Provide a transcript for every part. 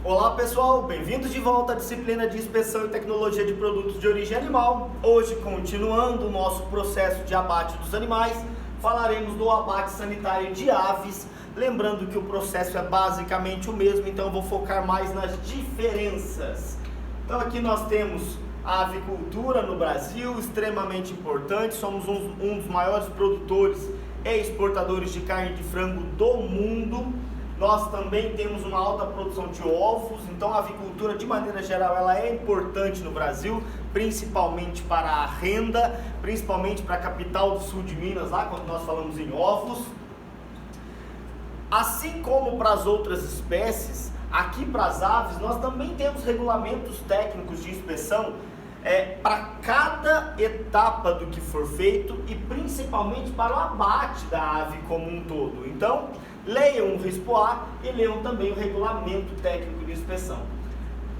Olá pessoal, bem-vindos de volta à disciplina de Inspeção e Tecnologia de Produtos de Origem Animal. Hoje, continuando o nosso processo de abate dos animais, falaremos do abate sanitário de aves, lembrando que o processo é basicamente o mesmo, então eu vou focar mais nas diferenças. Então aqui nós temos a avicultura no Brasil, extremamente importante, somos um dos maiores produtores e exportadores de carne de frango do mundo. Nós também temos uma alta produção de ovos, então a avicultura de maneira geral ela é importante no Brasil, principalmente para a renda, principalmente para a capital do sul de Minas, lá quando nós falamos em ovos. Assim como para as outras espécies, aqui para as aves nós também temos regulamentos técnicos de inspeção para cada etapa do que for feito e principalmente para o abate da ave como um todo. Então, leiam o RISPO-A e leiam também o regulamento técnico de inspeção.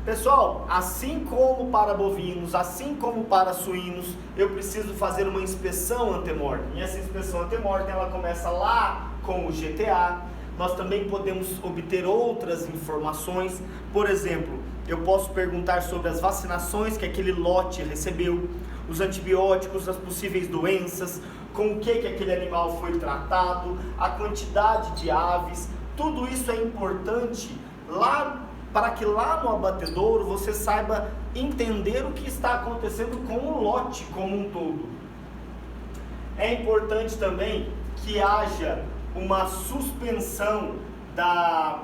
Pessoal, assim como para bovinos, assim como para suínos, eu preciso fazer uma inspeção antemortem. E essa inspeção antemortem ela começa lá com o GTA. Nós também podemos obter outras informações. Por exemplo, eu posso perguntar sobre as vacinações que aquele lote recebeu, os antibióticos, as possíveis doenças, com o que aquele animal foi tratado, a quantidade de aves. Tudo isso é importante para que lá no abatedouro você saiba entender o que está acontecendo com o lote como um todo. É importante também que haja uma suspensão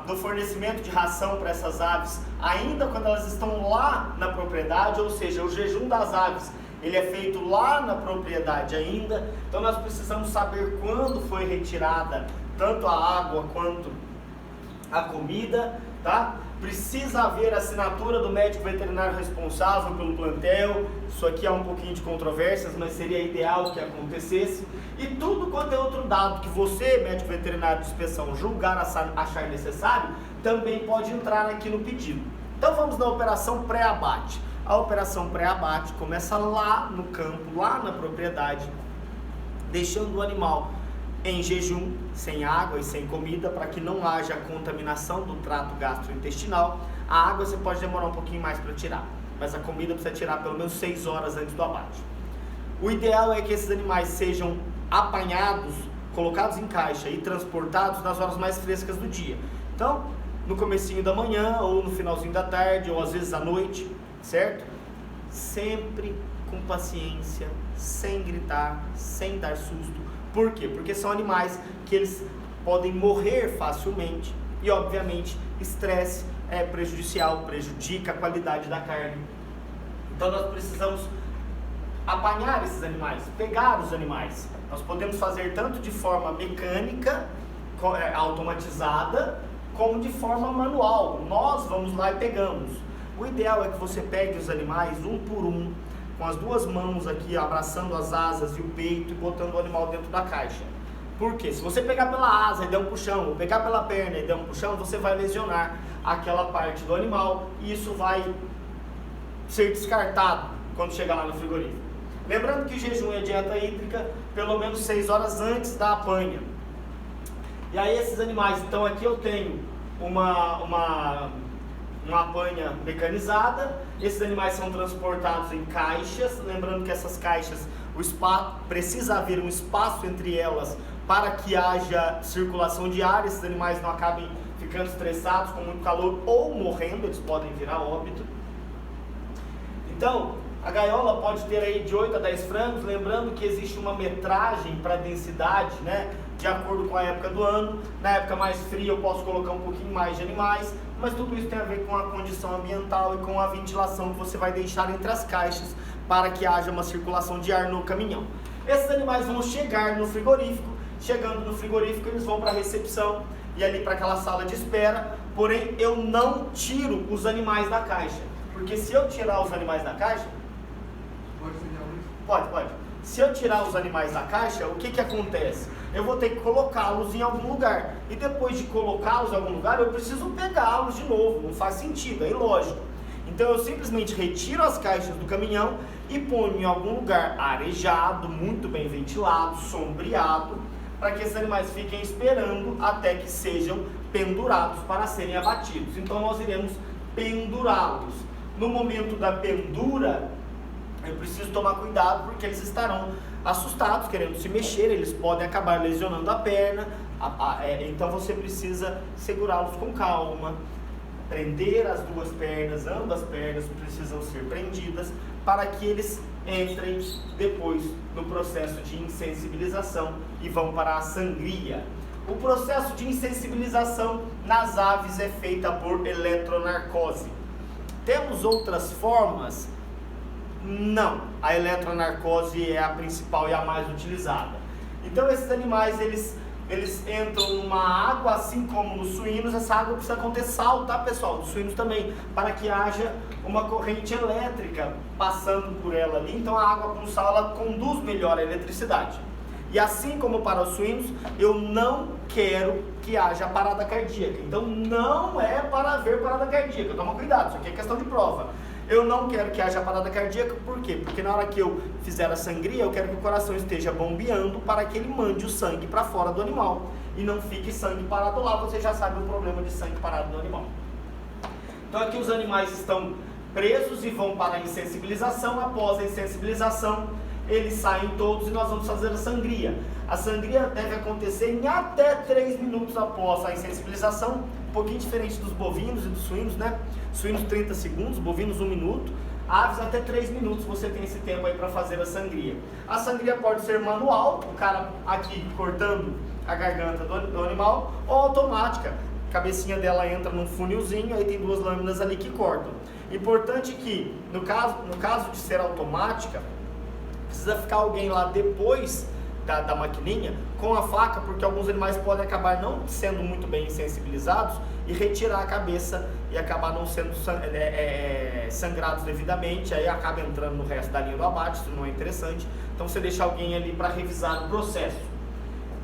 do fornecimento de ração para essas aves, ainda quando elas estão lá na propriedade, ou seja, o jejum das aves, ele é feito lá na propriedade ainda, então nós precisamos saber quando foi retirada tanto a água quanto a comida, tá? Precisa haver assinatura do médico veterinário responsável pelo plantel. Isso aqui é um pouquinho de controvérsias, mas seria ideal que acontecesse. E tudo quanto é outro dado que você, médico veterinário de inspeção, julgar achar necessário, também pode entrar aqui no pedido. Então vamos na operação pré-abate. A operação pré-abate começa lá no campo, lá na propriedade, deixando o animal em jejum, sem água e sem comida, para que não haja contaminação do trato gastrointestinal. A água você pode demorar um pouquinho mais para tirar, mas a comida precisa tirar pelo menos 6 horas antes do abate. O ideal é que esses animais sejam apanhados, colocados em caixa e transportados nas horas mais frescas do dia. Então, no comecinho da manhã, ou no finalzinho da tarde, ou às vezes à noite, certo? Sempre com paciência, sem gritar, sem dar susto. Por quê? Porque são animais que eles podem morrer facilmente e, obviamente, estresse é prejudicial, prejudica a qualidade da carne. Então nós precisamos apanhar esses animais, pegar os animais. Nós podemos fazer tanto de forma mecânica, automatizada, como de forma manual. Nós vamos lá e pegamos. O ideal é que você pegue os animais um por um, com as duas mãos aqui, abraçando as asas e o peito e botando o animal dentro da caixa. Por quê? Se você pegar pela asa e der um puxão, ou pegar pela perna e der um puxão, você vai lesionar aquela parte do animal e isso vai ser descartado quando chegar lá no frigorífico. Lembrando que o jejum é dieta hídrica pelo menos 6 horas antes da apanha. E aí esses animais, então aqui eu tenho uma apanha mecanizada. Esses animais são transportados em caixas, lembrando que essas caixas, precisa haver um espaço entre elas para que haja circulação de ar, esses animais não acabem ficando estressados com muito calor ou morrendo, eles podem virar óbito. Então, a gaiola pode ter aí de 8 a 10 frangos, lembrando que existe uma metragem para densidade, né? De acordo com a época do ano. Na época mais fria eu posso colocar um pouquinho mais de animais, mas tudo isso tem a ver com a condição ambiental e com a ventilação que você vai deixar entre as caixas para que haja uma circulação de ar no caminhão. Esses animais vão chegar no frigorífico, chegando no frigorífico eles vão para a recepção e ali para aquela sala de espera, porém eu não tiro os animais da caixa, porque se eu tirar os animais da caixa... Pode. Se eu tirar os animais da caixa, o que acontece? Eu vou ter que colocá-los em algum lugar. E depois de colocá-los em algum lugar, eu preciso pegá-los de novo. Não faz sentido, é ilógico. Então eu simplesmente retiro as caixas do caminhão e ponho em algum lugar arejado, muito bem ventilado, sombreado, para que esses animais fiquem esperando até que sejam pendurados para serem abatidos. Então nós iremos pendurá-los. No momento da pendura, eu preciso tomar cuidado porque eles estarão assustados, querendo se mexer, eles podem acabar lesionando a perna, então você precisa segurá-los com calma, prender as duas pernas, ambas pernas precisam ser prendidas para que eles entrem depois no processo de insensibilização e vão para a sangria. O processo de insensibilização nas aves é feita por eletronarcose. Temos outras formas? Não, a eletronarcose é a principal e a mais utilizada. Então esses animais, eles entram numa água, assim como nos suínos. Essa água precisa conter sal, tá, pessoal? Dos suínos também, para que haja uma corrente elétrica passando por ela ali. Então a água com sal, ela conduz melhor a eletricidade. E assim como para os suínos, eu não quero que haja parada cardíaca. Então não é para haver parada cardíaca. Toma cuidado, isso aqui é questão de prova. Eu não quero que haja parada cardíaca, por quê? Porque na hora que eu fizer a sangria, eu quero que o coração esteja bombeando para que ele mande o sangue para fora do animal e não fique sangue parado lá. Você já sabe o problema de sangue parado no animal. Então aqui os animais estão presos e vão para a insensibilização. Após a insensibilização, eles saem todos e nós vamos fazer a sangria. A sangria deve acontecer em até 3 minutos após a insensibilização, um pouquinho diferente dos bovinos e dos suínos, né? Suínos 30 segundos, bovinos 1 minuto, aves até 3 minutos você tem esse tempo aí para fazer a sangria. A sangria pode ser manual, o cara aqui cortando a garganta do animal, ou automática, a cabecinha dela entra num funilzinho, aí tem 2 lâminas ali que cortam. Importante que, no caso de ser automática, precisa ficar alguém lá depois da maquininha com a faca, porque alguns animais podem acabar não sendo muito bem sensibilizados e retirar a cabeça e acabar não sendo sangrados devidamente, aí acaba entrando no resto da linha do abate, isso não é interessante. Então você deixa alguém ali para revisar o processo.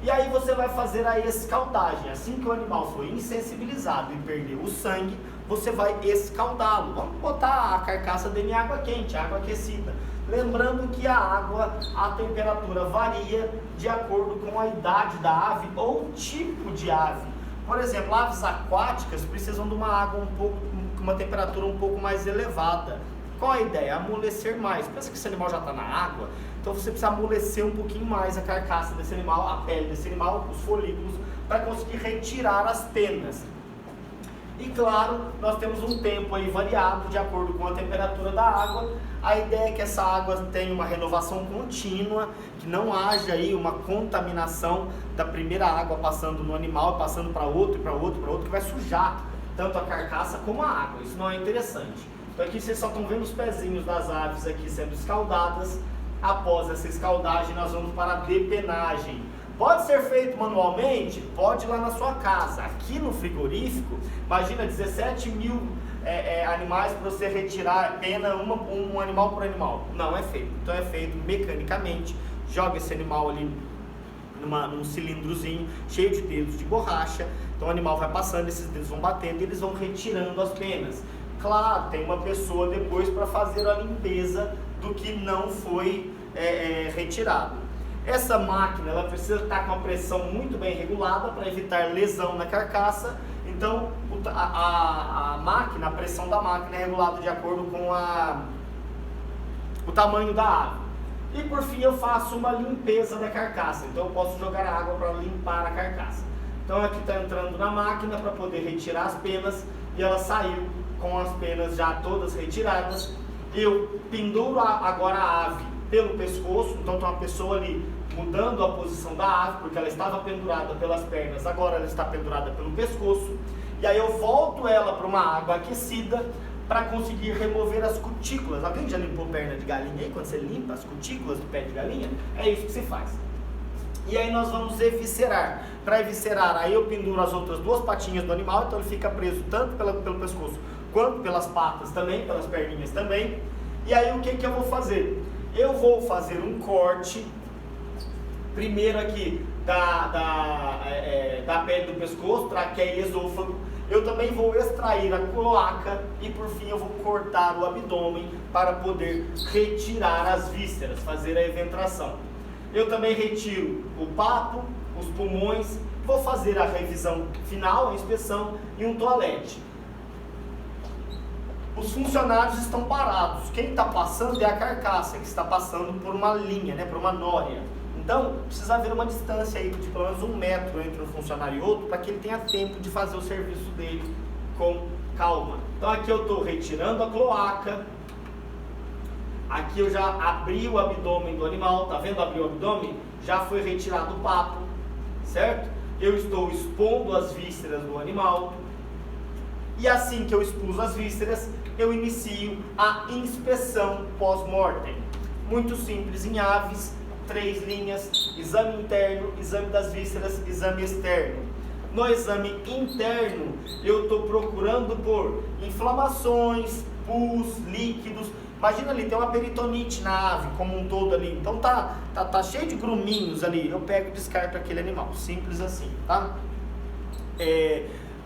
E aí você vai fazer a escaldagem. Assim que o animal for insensibilizado e perder o sangue, você vai escaldá-lo. Vamos botar a carcaça dele em água quente, água aquecida. Lembrando que a água, a temperatura varia de acordo com a idade da ave ou tipo de ave. Por exemplo, aves aquáticas precisam de uma água com uma temperatura um pouco mais elevada. Qual a ideia? Amolecer mais. Pensa que esse animal já está na água, então você precisa amolecer um pouquinho mais a carcaça desse animal, a pele desse animal, os folículos, para conseguir retirar as penas. E claro, nós temos um tempo aí variado de acordo com a temperatura da água. A ideia é que essa água tenha uma renovação contínua, que não haja aí uma contaminação da primeira água passando no animal, passando para outro, para outro, para outro, que vai sujar tanto a carcaça como a água. Isso não é interessante. Então aqui vocês só estão vendo os pezinhos das aves aqui sendo escaldadas. Após essa escaldagem, nós vamos para a depenagem. Pode ser feito manualmente? Pode ir lá na sua casa. Aqui no frigorífico, imagina 17 mil animais para você retirar a pena, um animal por animal. Não é feito. Então é feito mecanicamente. Joga esse animal ali num cilindrozinho cheio de dedos de borracha. Então o animal vai passando, esses dedos vão batendo e eles vão retirando as penas. Claro, tem uma pessoa depois para fazer a limpeza do que não foi retirado. Essa máquina, ela precisa estar com a pressão muito bem regulada para evitar lesão na carcaça. Então a máquina, a pressão da máquina é regulada de acordo com o tamanho da ave. E por fim eu faço uma limpeza da carcaça, então eu posso jogar água para limpar a carcaça. Então aqui está entrando na máquina para poder retirar as penas e ela saiu com as penas já todas retiradas. Eu penduro agora a ave pelo pescoço, então tem uma pessoa ali mudando a posição da ave, porque ela estava pendurada pelas pernas, agora ela está pendurada pelo pescoço. E aí eu volto ela para uma água aquecida para conseguir remover as cutículas. Alguém já limpou perna de galinha aí? Quando você limpa as cutículas do pé de galinha, é isso que se faz. E aí nós vamos eviscerar. Para eviscerar, aí eu penduro as outras 2 patinhas do animal, então ele fica preso tanto pelo pescoço quanto pelas patas também, pelas perninhas também. E aí o que eu vou fazer? Eu vou fazer um corte, primeiro aqui da pele do pescoço, traqueia e esôfago. Eu também vou extrair a cloaca e por fim eu vou cortar o abdômen para poder retirar as vísceras, fazer a eventração. Eu também retiro o papo, os pulmões, vou fazer a revisão final, a inspeção e um toalete. os funcionários estão parados. Quem está passando é a carcaça, que está passando por uma linha, né, por uma nória. Então, precisa haver uma distância aí de pelo menos 1 metro entre um funcionário e outro, para que ele tenha tempo de fazer o serviço dele com calma. Então aqui eu estou retirando a cloaca. Aqui eu já abri o abdômen do animal, tá vendo? Abri o abdômen, já foi retirado o papo, certo? Eu estou expondo as vísceras do animal. E assim que eu expus as vísceras, eu inicio a inspeção pós-mortem. Muito simples em aves, 3 linhas: exame interno, exame das vísceras, exame externo. No exame interno, eu estou procurando por inflamações, pus, líquidos. Imagina ali, tem uma peritonite na ave como um todo ali. Então tá cheio de gruminhos ali. Eu pego e descarto aquele animal. Simples assim, tá?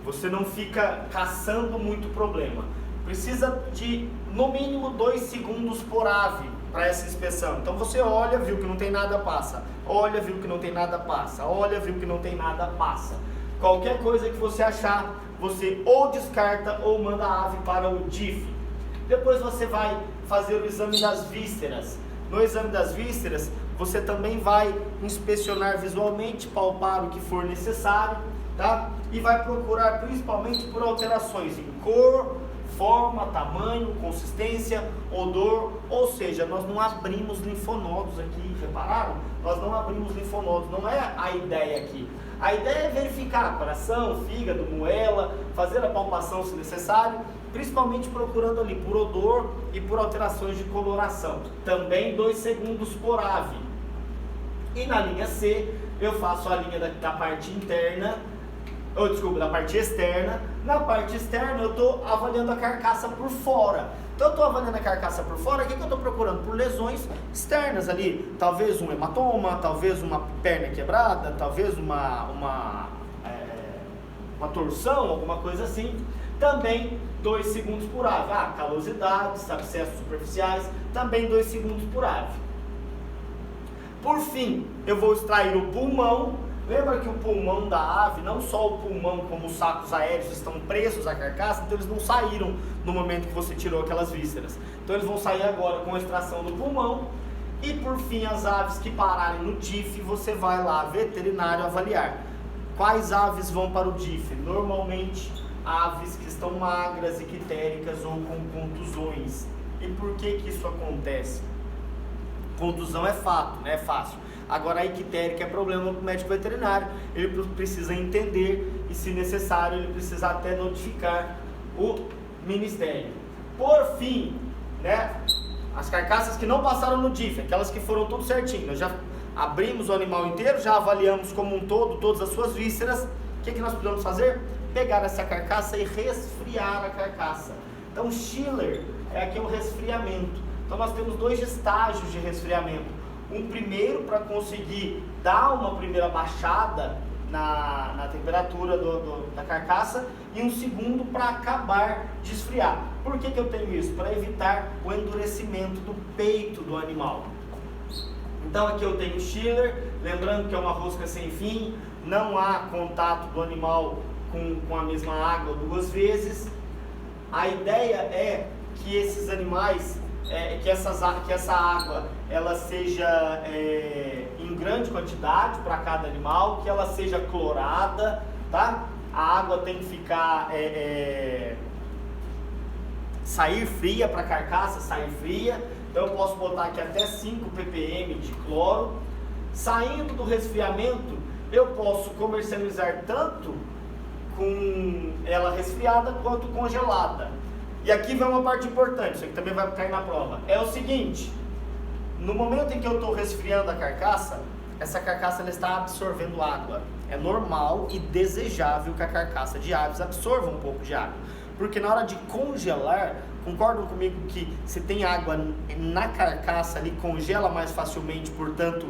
Você não fica caçando muito problema. Precisa de, no mínimo, 2 segundos por ave para essa inspeção. Então você olha, viu que não tem nada, passa. Olha, viu que não tem nada, passa. Olha, viu que não tem nada, passa. Qualquer coisa que você achar, você ou descarta ou manda a ave para o DIF. Depois você vai fazer o exame das vísceras. No exame das vísceras, você também vai inspecionar visualmente, palpar o que for necessário, tá? E vai procurar principalmente por alterações em cor, forma, tamanho, consistência, odor. Ou seja, nós não abrimos linfonodos aqui, repararam? Nós não abrimos linfonodos, não é a ideia aqui. A ideia é verificar coração, fígado, moela, fazer a palpação se necessário, principalmente procurando ali por odor e por alterações de coloração. Também 2 segundos por ave. E na linha C, eu faço a linha da parte interna, da parte externa. Na parte externa, eu estou avaliando a carcaça por fora. Então, eu estou avaliando a carcaça por fora. O que eu estou procurando? Por lesões externas ali. Talvez um hematoma, talvez uma perna quebrada, talvez uma torção, alguma coisa assim. Também 2 segundos por ave. Calosidades, abscessos superficiais, também 2 segundos por ave. Por fim, eu vou extrair o pulmão. Lembra que o pulmão da ave, não só o pulmão como os sacos aéreos estão presos à carcaça, então eles não saíram no momento que você tirou aquelas vísceras. Então eles vão sair agora com a extração do pulmão. E por fim, as aves que pararem no DIF, você vai lá, veterinário, avaliar. Quais aves vão para o DIF? Normalmente, aves que estão magras, ictéricas ou com contusões. E por que isso acontece? Contusão é fato, né? É fácil. Agora a ictérica é problema para o médico veterinário. Ele precisa entender e, se necessário, ele precisa até notificar o ministério. Por fim, né? As carcaças que não passaram no DIF, aquelas que foram tudo certinho. Nós já abrimos o animal inteiro, já avaliamos como um todo, todas as suas vísceras. O que nós precisamos fazer? Pegar essa carcaça e resfriar a carcaça. Então, chiller é aqui o resfriamento. Então, nós temos 2 estágios de resfriamento. Um primeiro para conseguir dar uma primeira baixada na temperatura da carcaça, e um segundo para acabar de esfriar. Por que eu tenho isso? Para evitar o endurecimento do peito do animal. Então aqui eu tenho chiller, lembrando que é uma rosca sem fim, não há contato do animal com a mesma água 2 vezes. A ideia é que esses animais, que essa água ela seja em grande quantidade para cada animal, que ela seja clorada, tá? A água tem que ficar sair fria para a carcaça, sair fria. Então eu posso botar aqui até 5 ppm de cloro. Saindo do resfriamento, eu posso comercializar tanto com ela resfriada quanto congelada. E aqui vai uma parte importante, isso aqui também vai cair na prova. É o seguinte: no momento em que eu estou resfriando a carcaça, essa carcaça ela está absorvendo água. É normal e desejável que a carcaça de aves absorva um pouco de água. Porque na hora de congelar, concordam comigo que se tem água na carcaça ali, congela mais facilmente, portanto,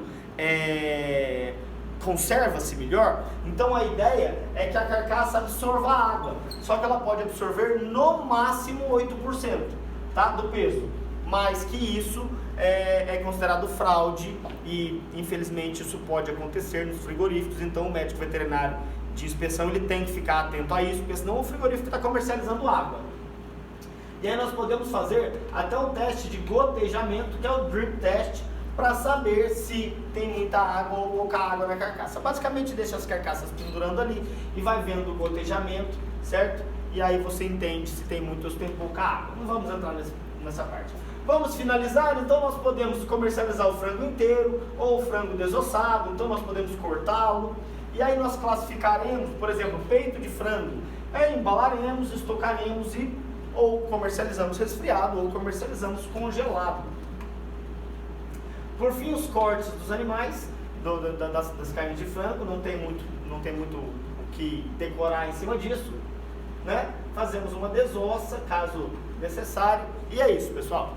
conserva-se melhor. Então a ideia é que a carcaça absorva a água, só que ela pode absorver no máximo 8%, tá, do peso. Mais que isso é considerado fraude e infelizmente isso pode acontecer nos frigoríficos. Então o médico veterinário de inspeção ele tem que ficar atento a isso, porque senão o frigorífico está comercializando água. E aí nós podemos fazer até um teste de gotejamento, que é o drip test, para saber se tem muita água ou pouca água na carcaça. Basicamente deixa as carcaças pendurando ali e vai vendo o gotejamento, certo? E aí você entende se tem muito ou se tem pouca água. Não vamos entrar nessa parte. Vamos finalizar, então nós podemos comercializar o frango inteiro ou o frango desossado, então nós podemos cortá-lo. E aí nós classificaremos, por exemplo, peito de frango, embalaremos, estocaremos ou comercializamos resfriado ou comercializamos congelado. Por fim, os cortes dos animais, das carnes de frango, não tem muito o que decorar em cima disso, né? Fazemos uma desossa, caso necessário, e é isso, pessoal.